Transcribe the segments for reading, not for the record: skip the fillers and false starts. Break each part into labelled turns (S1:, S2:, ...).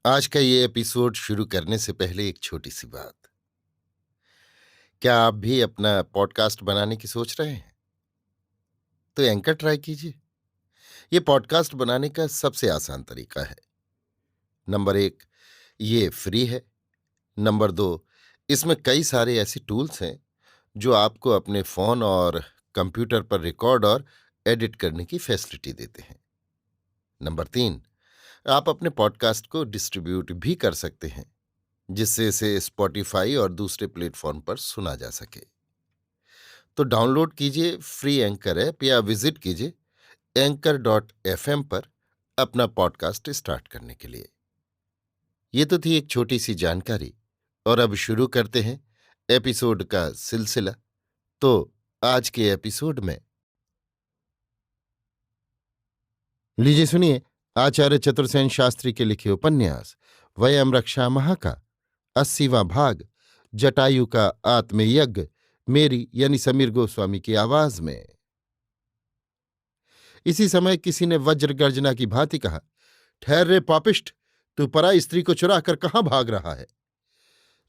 S1: आज का ये एपिसोड शुरू करने से पहले एक छोटी सी बात। क्या आप भी अपना पॉडकास्ट बनाने की सोच रहे हैं? तो एंकर ट्राई कीजिए। ये पॉडकास्ट बनाने का सबसे आसान तरीका है। नंबर 1, ये फ्री है। नंबर 2, इसमें कई सारे ऐसे टूल्स हैं जो आपको अपने फोन और कंप्यूटर पर रिकॉर्ड और एडिट करने की फैसिलिटी देते हैं। नंबर 3, आप अपने पॉडकास्ट को डिस्ट्रीब्यूट भी कर सकते हैं, जिससे इसे स्पॉटिफाई और दूसरे प्लेटफॉर्म पर सुना जा सके। तो डाउनलोड कीजिए फ्री एंकर ऐप या विजिट कीजिए anchor.fm पर अपना पॉडकास्ट स्टार्ट करने के लिए। ये तो थी एक छोटी सी जानकारी, और अब शुरू करते हैं एपिसोड का सिलसिला। तो आज के एपिसोड में लीजिए सुनिए आचार्य चतुर्सेन शास्त्री के लिखे उपन्यास वयम रक्षामः का 80वां भाग, जटायु का आत्मयज्ञ, मेरी यानी समीर गोस्वामी की आवाज में। इसी समय किसी ने वज्र गर्जना की भांति कहा, ठहर रे पापिष्ठ, तू पराई स्त्री को चुरा कर कहाँ भाग रहा है?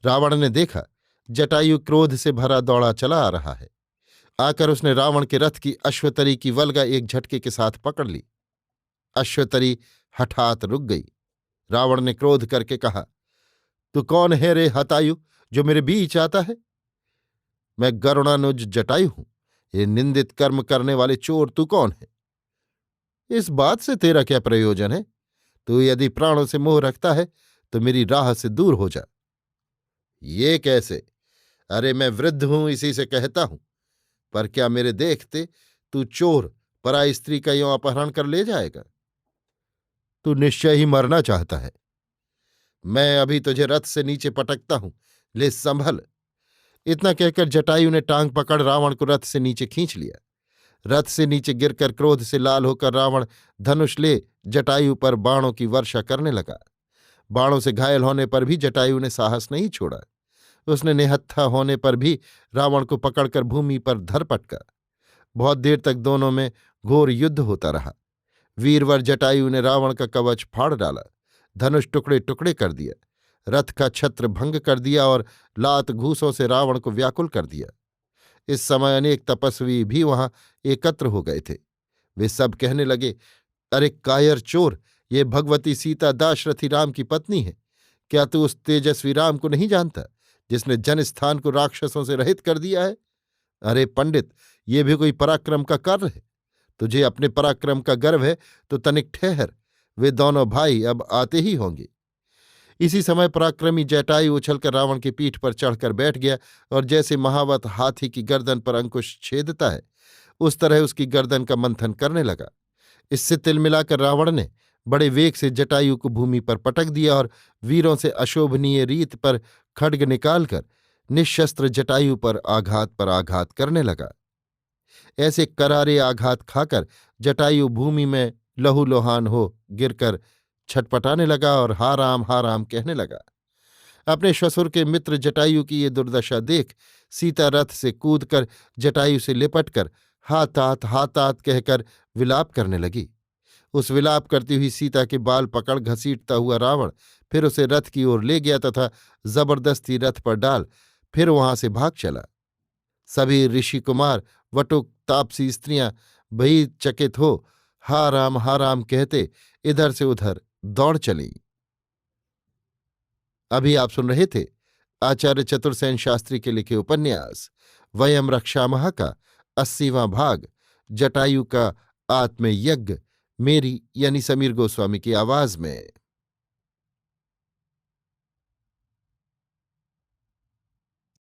S1: रावण ने देखा जटायु क्रोध से भरा दौड़ा चला आ रहा है। आकर उसने रावण के रथ की अश्वतरी की वल्गा एक झटके के साथ पकड़ ली। अश्वतरी हठात रुक गई। रावण ने क्रोध करके कहा, तू कौन है रे हतायु, जो मेरे बीच आता है? मैं गरुणानुज जटायु हूं। ये निंदित कर्म करने वाले चोर तू कौन है? इस बात से तेरा क्या प्रयोजन है? तू यदि प्राणों से मोह रखता है तो मेरी राह से दूर हो जा। ये कैसे? अरे मैं वृद्ध हूं, इसी से कहता हूं। पर क्या मेरे देखते तू चोर पराई स्त्री का यों अपहरण कर ले जाएगा? तू निश्चय ही मरना चाहता है। मैं अभी तुझे रथ से नीचे पटकता हूं, ले संभल। इतना कहकर जटायु ने टांग पकड़ रावण को रथ से नीचे खींच लिया। रथ से नीचे गिरकर क्रोध से लाल होकर रावण धनुष ले जटायु पर बाणों की वर्षा करने लगा। बाणों से घायल होने पर भी जटायु ने साहस नहीं छोड़ा। उसने निहत्था होने पर भी रावण को पकड़कर भूमि पर धर पटका। बहुत देर तक दोनों में घोर युद्ध होता रहा। वीरवर जटायु ने रावण का कवच फाड़ डाला, धनुष टुकड़े टुकड़े कर दिया, रथ का छत्र भंग कर दिया और लात घूसों से रावण को व्याकुल कर दिया। इस समय अनेक तपस्वी भी वहां एकत्र हो गए थे। वे सब कहने लगे, अरे कायर चोर, ये भगवती सीता दाशरथी राम की पत्नी है। क्या तू उस तेजस्वी राम को नहीं जानता, जिसने जनस्थान को राक्षसों से रहित कर दिया है? अरे पंडित, ये भी कोई पराक्रम का कार्य है? तुझे अपने पराक्रम का गर्व है तो तनिक ठहर, वे दोनों भाई अब आते ही होंगे। इसी समय पराक्रमी जटायु उछलकर रावण की पीठ पर चढ़कर बैठ गया और जैसे महावत हाथी की गर्दन पर अंकुश छेदता है, उस तरह उसकी गर्दन का मंथन करने लगा। इससे तिलमिलाकर रावण ने बड़े वेग से जटायु को भूमि पर पटक दिया और वीरों से अशोभनीय रीत पर खड्ग निकालकर निशस्त्र जटायु पर आघात करने लगा। ऐसे करारे आघात खाकर जटायु भूमि में लहूलुहान हो गिरकर छटपटाने लगा और हा राम कहने लगा। अपने श्वशुर के मित्र जटायु की ये दुर्दशा देख सीता रथ से कूदकर जटायु से लिपटकर हातात कहकर विलाप करने लगी। उस विलाप करती हुई सीता के बाल पकड़ घसीटता हुआ रावण फिर उसे रथ की ओर ले गया तथा जबरदस्ती रथ पर डाल फिर वहां से भाग चला। सभी ऋषि कुमार, वटुक, तापसी स्त्रियां भई चकित हो हा राम कहते इधर से उधर दौड़ चलीं। अभी आप सुन रहे थे आचार्य चतुर्सेन शास्त्री के लिखे उपन्यास वयम रक्षामः का 80वां भाग, जटायु का आत्मयज्ञ, मेरी यानी समीर गोस्वामी की आवाज में।